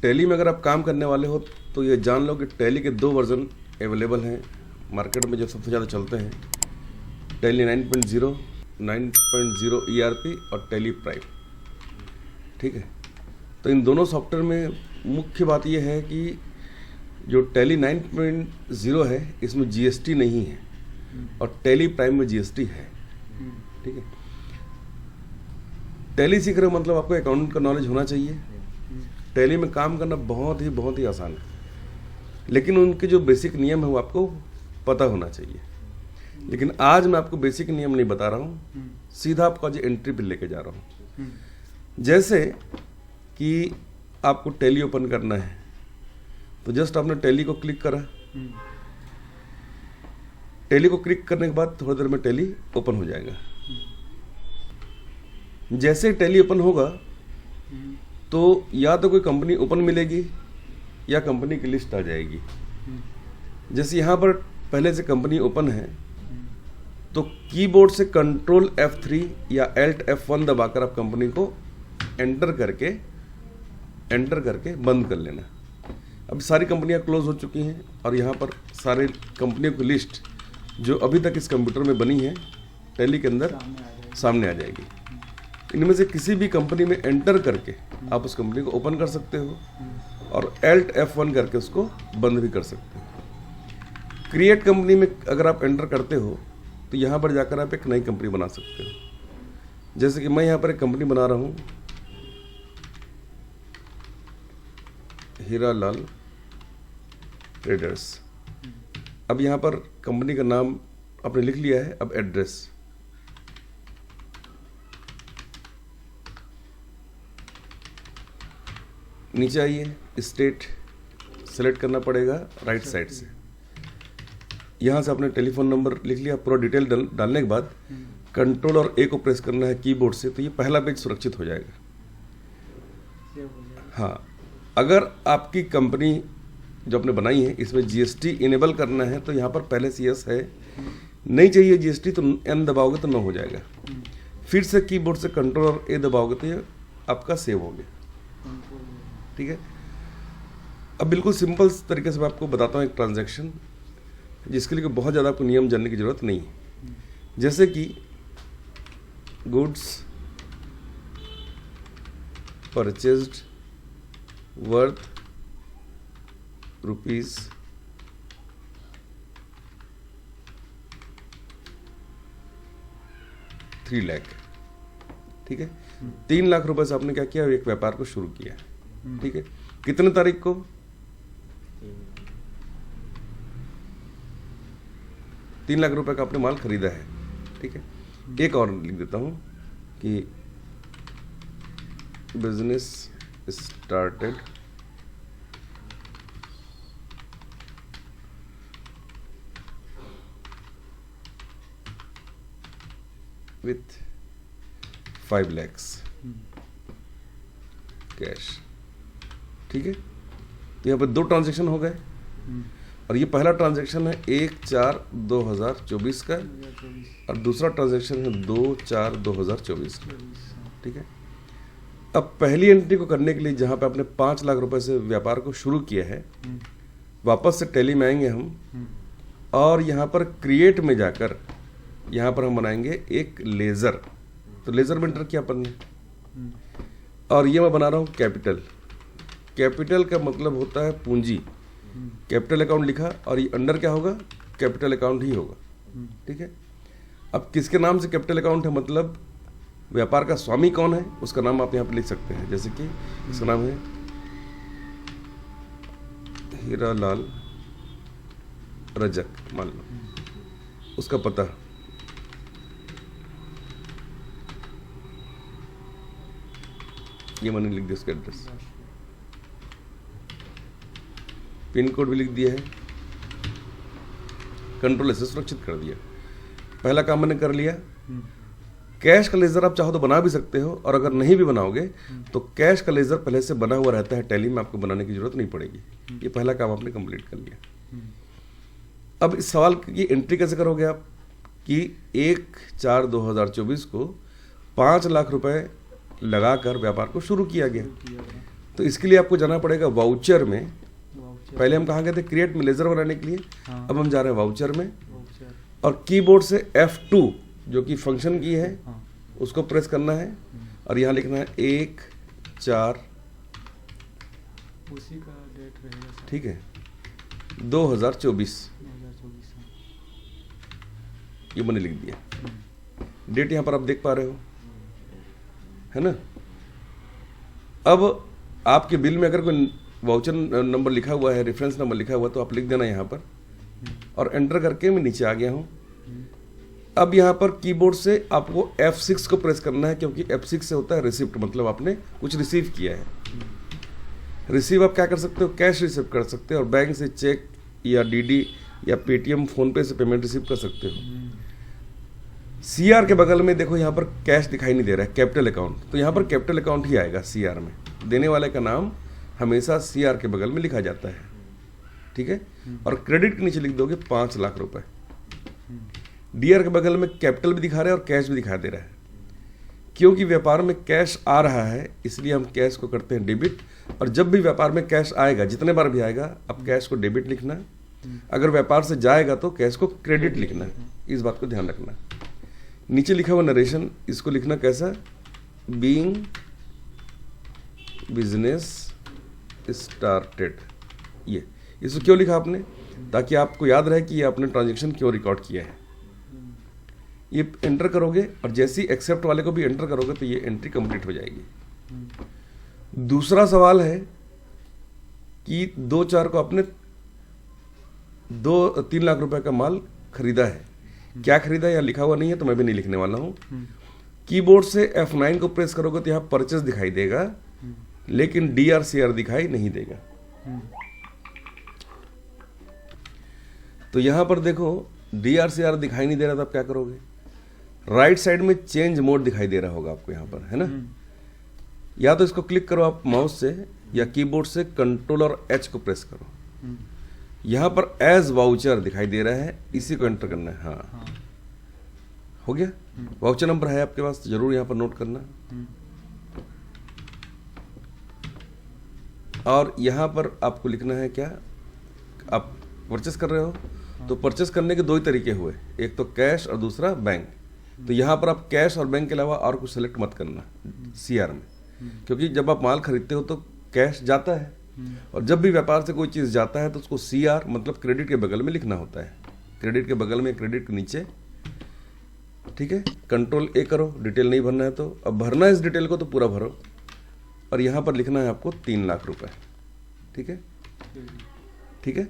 Tally में अगर आप काम करने वाले हो तो ये जान लो कि टैली के 2 वर्जन अवेलेबल हैं मार्केट में जो सबसे ज़्यादा चलते हैं, टैली 9.0, 9.0 ERP और टैली प्राइम। ठीक है, तो इन दोनों सॉफ्टवेयर में मुख्य बात यह है कि जो टैली 9.0 है इसमें GST नहीं है और टैली प्राइम में GST है। ठीक है, टैली सीख रहे हो मतलब आपको अकाउंट का नॉलेज होना चाहिए। टैली में काम करना बहुत ही आसान है, लेकिन उनके जो बेसिक नियम है वो आपको पता होना चाहिए। लेकिन आज मैं आपको बेसिक नियम नहीं बता रहा हूँ, सीधा आपको आज एंट्री पे लेके जा रहा हूँ। जैसे कि आपको टैली ओपन करना है तो जस्ट आपने टैली को क्लिक करा, टैली को क्लिक करने के बाद थोड़ी देर में टैली ओपन हो जाएगा। जैसे टैली ओपन होगा तो या तो कोई कंपनी ओपन मिलेगी या कंपनी की लिस्ट आ जाएगी। जैसे यहाँ पर पहले से कंपनी ओपन है तो कीबोर्ड से कंट्रोल F3 या Alt F1 दबाकर आप कंपनी को एंटर करके बंद कर लेना। अब सारी कंपनियां क्लोज हो चुकी हैं और यहाँ पर सारे कंपनियों की लिस्ट जो अभी तक इस कंप्यूटर में बनी है टैली के अंदर सामने आ जाएगी। इनमें से किसी भी कंपनी में एंटर करके आप उस कंपनी को ओपन कर सकते हो और Alt F1 करके उसको बंद भी कर सकते हो। क्रिएट कंपनी में अगर आप एंटर करते हो तो यहाँ पर जाकर आप एक नई कंपनी बना सकते हो। जैसे कि मैं यहाँ पर एक कंपनी बना रहा हूँ, हीरा लाल ट्रेडर्स। अब यहाँ पर कंपनी का नाम आपने लिख लिया है, अब एड्रेस, नीचे आइए, स्टेट सेलेक्ट करना पड़ेगा राइट साइड से। यहाँ से आपने टेलीफोन नंबर लिख लिया, पूरा डिटेल डालने के बाद कंट्रोल और A को प्रेस करना है कीबोर्ड से, तो ये पहला पेज सुरक्षित हो जाएगा। हाँ, अगर आपकी कंपनी जो आपने बनाई है इसमें GST इनेबल करना है तो यहाँ पर पहले से यस है, नहीं चाहिए GST तो N दबाओगे तो नो हो जाएगा। फिर से कीबोर्ड से कंट्रोल और A दबाओगे तो ये आपका सेव हो गया। ठीक है, अब बिल्कुल सिंपल तरीके से मैं आपको बताता हूँ एक ट्रांजैक्शन, जिसके लिए बहुत ज़्यादा आपको नियम जानने की ज़रूरत नहीं है। जैसे कि goods purchased worth rupees 3 lakh. ठीक है, 3 लाख रुपए से आपने क्या किया, एक व्यापार को शुरू किया। ठीक है, कितने तारीख को, 3 लाख रुपए का आपने माल खरीदा है। ठीक है, एक और लिख देता हूं कि business started with 5 lakhs cash. ठीक है, तो यहाँ पर 2 ट्रांजैक्शन हो गए और ये पहला ट्रांजैक्शन है 1/4/2024 का और दूसरा ट्रांजैक्शन है 2/4/2024 का। ठीक है, अब पहली एंट्री को करने के लिए जहाँ पे आपने 5 लाख रुपए से व्यापार को शुरू किया है, वापस से टैली में आएंगे हम और यहाँ पर क्रिएट में जाकर यहाँ पर हम बनाएंगे एक लेज़र। तो लेज़र में एंटर किया अपन ने और ये मैं बना रहा हूँ कैपिटल। कैपिटल का मतलब होता है पूंजी। कैपिटल अकाउंट लिखा और ये अंडर क्या होगा, कैपिटल अकाउंट ही होगा। ठीक है, अब किसके नाम से कैपिटल अकाउंट है, मतलब व्यापार का स्वामी कौन है उसका नाम आप यहाँ पे लिख सकते हैं। जैसे कि इसका नाम है हीरा लाल रजक, मान लो, उसका पता ये मैंने लिख दिया, उसका एड्रेस, पिन कोड भी लिख दिया है, कंट्रोल से सुरक्षित कर दिया। पहला काम मैंने कर लिया। कैश का लेजर आप चाहो तो बना भी सकते हो और अगर नहीं भी बनाओगे तो कैश का लेजर पहले से बना हुआ रहता है टैली में, आपको बनाने की जरूरत नहीं पड़ेगी। ये पहला काम आपने कंप्लीट कर लिया। अब इस सवाल की एंट्री कैसे करोगे आप कि 1/4/2024 को 5 लाख रुपए लगाकर व्यापार को शुरू किया गया। तो इसके लिए आपको जाना पड़ेगा वाउचर में। वाउचर। पहले हम कहाँ गए थे क्रिएट में लेज़र बनाने के लिए, हाँ। अब हम जा रहे हैं वाउचर में। वाउचर। और कीबोर्ड से F2 जो कि फंक्शन की है हाँ। उसको प्रेस करना है और यहाँ लिखना है 1/4, उसी का डेट रहेगा सर। ठीक है, 2024 2024। ये मैंने लिख दिया। डेट यहाँ पर आप देख पा रहे हो, है ना। अब आपके बिल में अगर कोई वाउचर नंबर लिखा हुआ है, रेफरेंस नंबर लिखा हुआ है, तो आप लिख देना यहाँ पर और एंटर करके मैं नीचे आ गया हूँ। अब यहाँ पर कीबोर्ड से आपको F6 को प्रेस करना है, क्योंकि F6 से होता है रिसिप्ट, मतलब आपने कुछ रिसीव किया है। रिसीव आप क्या कर सकते हो, कैश रिसीव कर सकते हो और बैंक से चेक या डीडी या पेटीएम फोन पे से पेमेंट रिसीव कर सकते हो। CR के बगल में देखो यहाँ पर कैश दिखाई नहीं दे रहा है, कैपिटल अकाउंट, तो यहाँ पर कैपिटल अकाउंट ही आएगा CR में। देने वाले का नाम हमेशा CR के बगल में लिखा जाता है, ठीक है। और क्रेडिट के नीचे लिख दोगे 5 लाख रुपए। DR के बगल में कैपिटल भी दिखा रहा है और कैश भी दिखा दे रहा है। क्योंकि व्यापार में कैश आ रहा है इसलिए हम कैश को करते हैं डेबिट, और जब भी व्यापार में कैश आएगा, जितने बार भी आएगा, अब कैश को डेबिट लिखना। अगर व्यापार से जाएगा तो कैश को क्रेडिट लिखना है, इस बात को ध्यान रखना। नीचे लिखा हुआ नरेशन, इसको लिखना कैसा, बीइंग बिजनेस स्टार्टेड। ये इसको क्यों लिखा आपने, ताकि आपको याद रहे कि ये आपने ट्रांजेक्शन क्यों रिकॉर्ड किया है। ये एंटर करोगे और जैसे ही एक्सेप्ट वाले को भी एंटर करोगे तो ये एंट्री कंप्लीट हो जाएगी। दूसरा सवाल है कि 2/4 को आपने 3 लाख रुपए का माल खरीदा है। क्या खरीदा या लिखा हुआ नहीं है तो मैं भी नहीं लिखने वाला हूं। कीबोर्ड से F9 को प्रेस करोगे तो यहां परचेस दिखाई देगा, लेकिन DRCR दिखाई नहीं देगा। तो यहां पर देखो DRCR दिखाई नहीं दे रहा, तो आप क्या करोगे, राइट साइड में चेंज मोड दिखाई दे रहा होगा आपको यहाँ पर, है ना। या तो इसको क्लिक करो आप माउस से, या कीबोर्ड से कंट्रोल और H को प्रेस करो। यहाँ पर एज वाउचर दिखाई दे रहा है, इसी को एंटर करना है। हाँ, हो गया। वाउचर नंबर है आपके पास, जरूर यहाँ पर नोट करना। और यहाँ पर आपको लिखना है क्या, आप परचेस कर रहे हो तो परचेस करने के 2 ही तरीके हुए, एक तो कैश और दूसरा बैंक। तो यहाँ पर आप कैश और बैंक के अलावा और कुछ सेलेक्ट मत करना CR में, क्योंकि जब आप माल खरीदते हो तो कैश जाता है, और जब भी व्यापार से कोई चीज़ जाता है तो उसको CR मतलब क्रेडिट के बगल में लिखना होता है। क्रेडिट के बगल में, क्रेडिट के नीचे, ठीक है। कंट्रोल A करो, डिटेल नहीं भरना है तो, अब भरना है इस डिटेल को तो पूरा भरो। और यहाँ पर लिखना है आपको 3 लाख रुपए, ठीक है, ठीक है।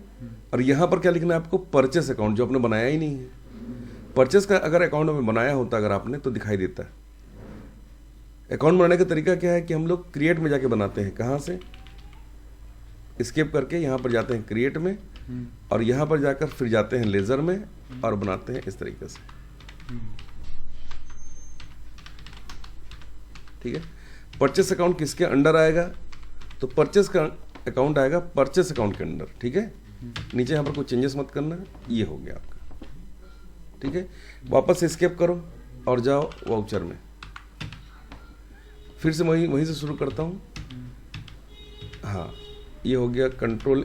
और यहाँ पर क्या लिखना है आपको, परचेस अकाउंट, जो आपने बनाया ही नहीं है। परचेस का अगर अकाउंट में बनाया होता अगर आपने तो दिखाई देता है। अकाउंट बनाने का तरीका क्या है कि हम लोग क्रिएट में जाके बनाते हैं। कहाँ से, स्केप करके यहाँ पर जाते हैं क्रिएट में, और यहाँ पर जाकर फिर जाते हैं लेजर में और बनाते हैं इस तरीके से, ठीक है। परचेस अकाउंट किसके अंडर आएगा, तो परचेस का अकाउंट आएगा परचेस अकाउंट के अंदर, ठीक है। नीचे यहाँ पर कोई चेंजेस मत करना, ये हो गया आपका, ठीक है। वापस स्केप करो और जाओ वाउचर में, फिर से वहीं से शुरू करता हूँ। हाँ, ये हो गया कंट्रोल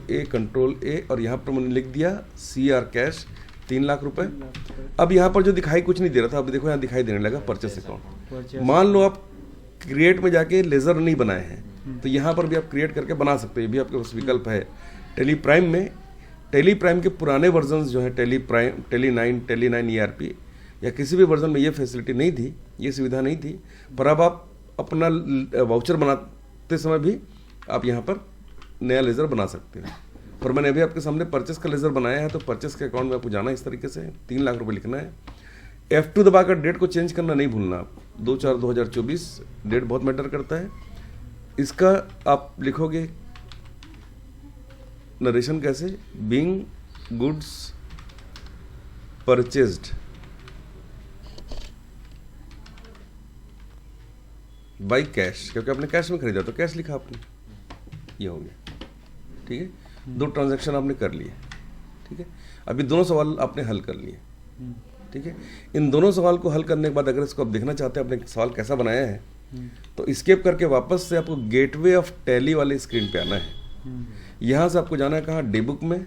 A, और यहाँ पर मैंने लिख दिया CR कैश 3 लाख रुपए। अब यहाँ पर जो दिखाई कुछ नहीं दे रहा था, अब देखो यहाँ दिखाई देने लगा परचेस अकाउंट। मान लो आप क्रिएट में जाके लेजर नहीं बनाए हैं तो यहाँ पर भी आप क्रिएट करके बना सकते हो, ये भी आपके पास विकल्प है। टेली प्राइम में, टेली प्राइम के पुराने वर्जन जो है, टेली प्राइम, टेली 9 ERP या किसी भी वर्जन में ये फैसिलिटी नहीं थी, ये सुविधा नहीं थी। पर अब आप अपना वाउचर बनाते समय भी आप यहाँ पर नया लेज़र बना सकते हैं। पर मैंने अभी आपके सामने परचेस का लेज़र बनाया है, तो परचेस के अकाउंट में आपको जाना इस तरीके से 3 लाख रुपए लिखना है। F2 दबाकर डेट को चेंज करना नहीं भूलना आप, 2/4/2024 डेट बहुत मैटर करता है। इसका आप लिखोगे नरेशन कैसे, being goods purchased by cash, क्योंकि आपने कैश में खरीदा तो कैश लिखा आपने, ये हो गया, ठीक है। 2 ट्रांजैक्शन आपने कर लिए, ठीक है। अभी दोनों सवाल आपने हल कर लिए, ठीक है। इन दोनों सवाल को हल करने के बाद अगर इसको आप देखना चाहते हैं आपने सवाल कैसा बनाया है तो स्केप करके वापस से आपको गेटवे ऑफ टैली वाली स्क्रीन पे आना है। यहाँ से आपको जाना है कहाँ, डे बुक में।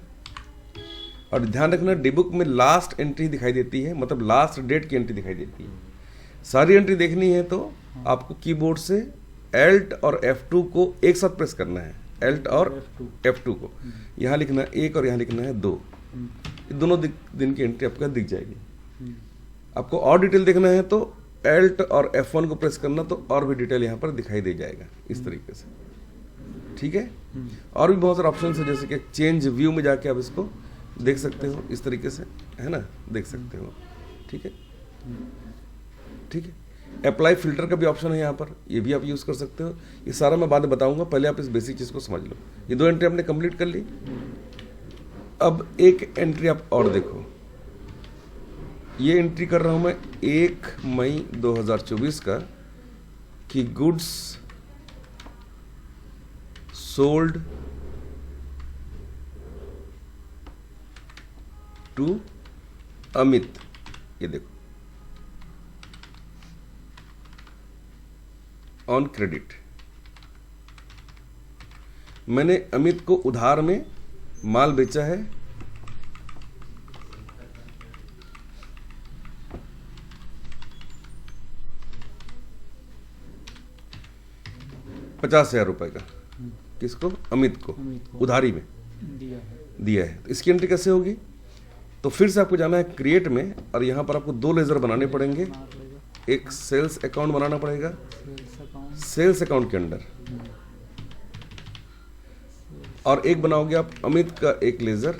और ध्यान रखना डे बुक में लास्ट एंट्री दिखाई देती है, मतलब लास्ट डेट की एंट्री दिखाई देती है। सारी एंट्री देखनी है तो आपको कीबोर्ड से Alt और F2 को एक साथ प्रेस करना है, Alt और F2 को। यहाँ लिखना है 1 और यहाँ लिखना है 2। ये दोनों दिन की एंट्री आपका दिख जाएगी। आपको और डिटेल देखना है तो Alt और F1 को प्रेस करना, तो और भी डिटेल यहाँ पर दिखाई दे जाएगा इस तरीके से। ठीक है। और भी बहुत सारे ऑप्शन है, जैसे कि चेंज व्यू में जाके आप इसको देख सकते हो इस तरीके से, है ना, देख सकते हो। ठीक है, ठीक है। अप्लाई फिल्टर का भी ऑप्शन है यहाँ पर, ये भी आप यूज़ कर सकते हो। ये सारा मैं बाद में बताऊंगा, पहले आप इस बेसिक चीज़ को समझ लो। ये 2 एंट्री आपने कंप्लीट कर ली। अब एक एंट्री आप और देखो, ये एंट्री कर रहा हूँ मैं 1 मई 2024 का, कि गुड्स सोल्ड टू अमित। ये देखो ऑन क्रेडिट, मैंने अमित को उधार में माल बेचा है 50,000 रुपए का। किसको? अमित को उधारी में दिया है। तो इसकी एंट्री कैसे होगी? तो फिर से आपको जाना है क्रिएट में, और यहाँ पर आपको 2 लेजर बनाने पड़ेंगे। एक सेल्स अकाउंट बनाना पड़ेगा, सेल्स अकाउंट के अंदर, और एक बनाओगे आप अमित का एक लेजर,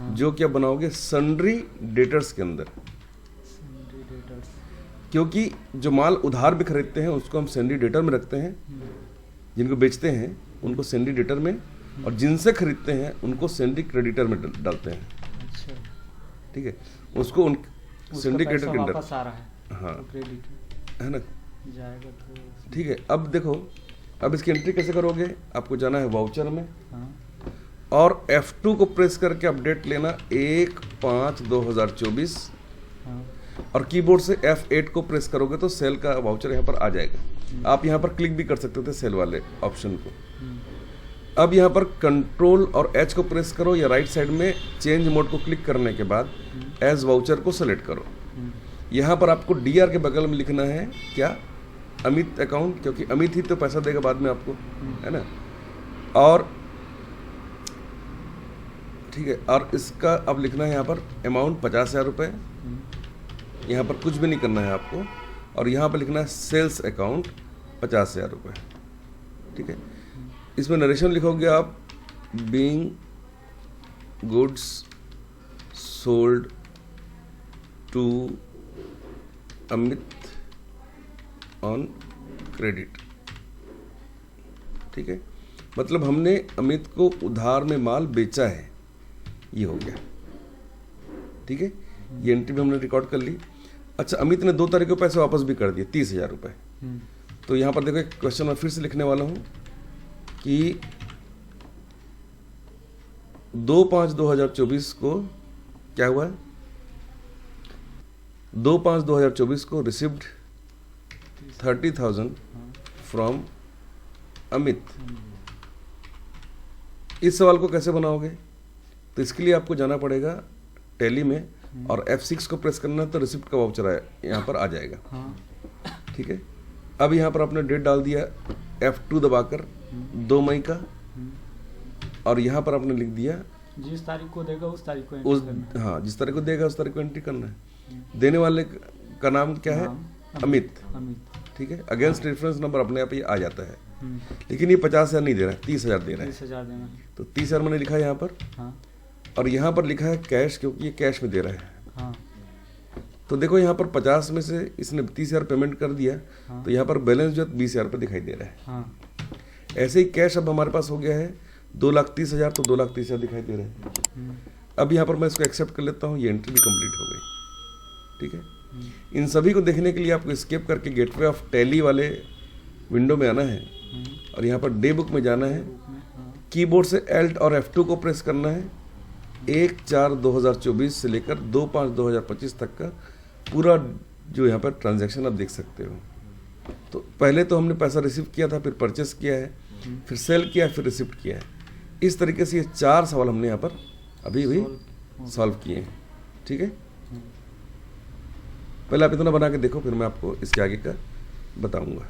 जो कि आप बनाओगे सन्ड्री डेटर्स के अंदर। क्योंकि जो माल उधार भी खरीदते हैं उसको हम सन्ड्री डेटर में रखते हैं, जिनको बेचते हैं उनको सन्ड्री डेटर में, और जिनसे खरीदते हैं उनको सन्ड्री क्रेडिटर में डालते हैं। ठीक है, उसको सन्ड्री क्रेडिटर के अंदर, हाँ, है ना, जाएगा तो। ठीक है। अब देखो, अब इसकी एंट्री कैसे करोगे? आपको जाना है वाउचर में, और F2 को प्रेस करके अपडेट लेना 1/5/2024, और कीबोर्ड से F8 को प्रेस करोगे तो सेल का वाउचर यहाँ पर आ जाएगा। आप यहाँ पर क्लिक भी कर सकते थे सेल वाले ऑप्शन को। अब यहाँ पर कंट्रोल और H को प्रेस करो, या राइट साइड में चेंज मोड को क्लिक करने के बाद एज वाउचर को सेलेक्ट करो। यहाँ पर आपको DR के बगल में लिखना है क्या? अमित अकाउंट, क्योंकि अमित ही तो पैसा देगा बाद में आपको, है ना। और ठीक है, और इसका अब लिखना है यहाँ पर अमाउंट 50,000 रुपये। यहाँ पर कुछ भी नहीं करना है आपको, और यहाँ पर लिखना है सेल्स अकाउंट 50,000 रुपये। ठीक है, इसमें नरेशन लिखोगे आप, being goods sold to Amit on credit. ठीक है, मतलब हमने अमित को उधार में माल बेचा है, ये हो गया। ठीक है, ये एंट्री भी हमने रिकॉर्ड कर ली। अच्छा, अमित ने 2 तारीख को पैसे वापस भी कर दिए 30,000 रुपये। तो यहाँ पर देखो, एक क्वेश्चन मैं फिर से लिखने वाला हूँ कि 2/5/2024 को क्या हुआ है? 2/5/2024 को रिसीव्ड 30,000 फ्रॉम अमित। इस सवाल को कैसे बनाओगे? तो इसके लिए आपको जाना पड़ेगा टैली में, और F6 को प्रेस करना है तो रिसिप्ट का वाउचर यहाँ पर आ जाएगा। ठीक है, अब यहाँ पर आपने डेट डाल दिया F2 दबाकर 2 मई का, और यहाँ पर आपने लिख दिया जिस तारीख को देगा उस तारीख को हाँ, जिस तारीख को देगा उस तारीख को एंट्री करना है। देने वाले का नाम क्या है? अमित। ठीक है, अगेंस्ट रेफरेंस नंबर अपने आप ही आ जाता है। लेकिन ये 50,000 नहीं दे रहा है, 30,000 दे रहा है। 30,000 देना। तो 30,000 मैंने लिखा है यहाँ पर, और यहाँ पर लिखा है कैश, क्योंकि ये कैश में दे रहा है। तो देखो यहाँ पर 50 में से इसने 30,000 पेमेंट कर दिया, तो यहाँ पर बैलेंस जो है 20,000 रुपये दिखाई दे रहा है। ऐसे ही कैश अब हमारे पास हो गया है 2,30,000, तो 2,30,000 दिखाई दे रहे हैं। अब यहाँ पर मैं इसको एक्सेप्ट कर लेता हूँ, ये एंट्री भी कंप्लीट हो गई। ठीक है, इन सभी को देखने के लिए आपको एस्केप करके गेटवे ऑफ टैली वाले विंडो में आना है, और यहाँ पर डे बुक में जाना है। कीबोर्ड से Alt और F2 को प्रेस करना है। 1/4/2024 से लेकर 2/5/2025 तक का पूरा जो यहाँ पर ट्रांजैक्शन आप देख सकते हो। तो पहले तो हमने पैसा रिसीव किया था, फिर परचेस किया है, फिर सेल किया है, फिर रिसिप्ट किया है। इस तरीके से ये 4 सवाल हमने यहाँ पर अभी भी सॉल्व किए हैं। ठीक है, पहले आप इतना बना के देखो, फिर मैं आपको इसके आगे का बताऊंगा।